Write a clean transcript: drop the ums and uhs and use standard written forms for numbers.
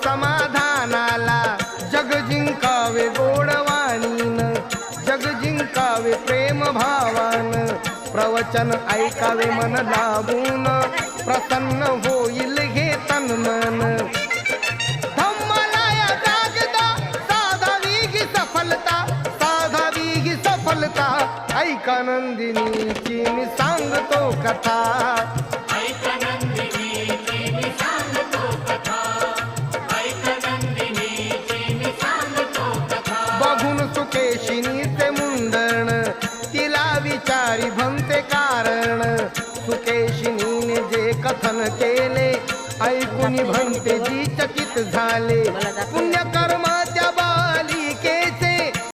समाधानाला जग जिंकावे गोडवाणीन जग जिंकावे प्रेम भावान प्रवचन ऐकावे मन लावून प्रसन्न होईल हे तन मन धम्मलाया जागदा साधावी ही सफलता ऐका नंदिनीची मी सांगतो कथा बघून सुकेशिनीचे मुंडण तिला विचारी भंते कारण सुकेशिनीने जे कथन केले ऐकून भंतेजी चकित झाले पुण्य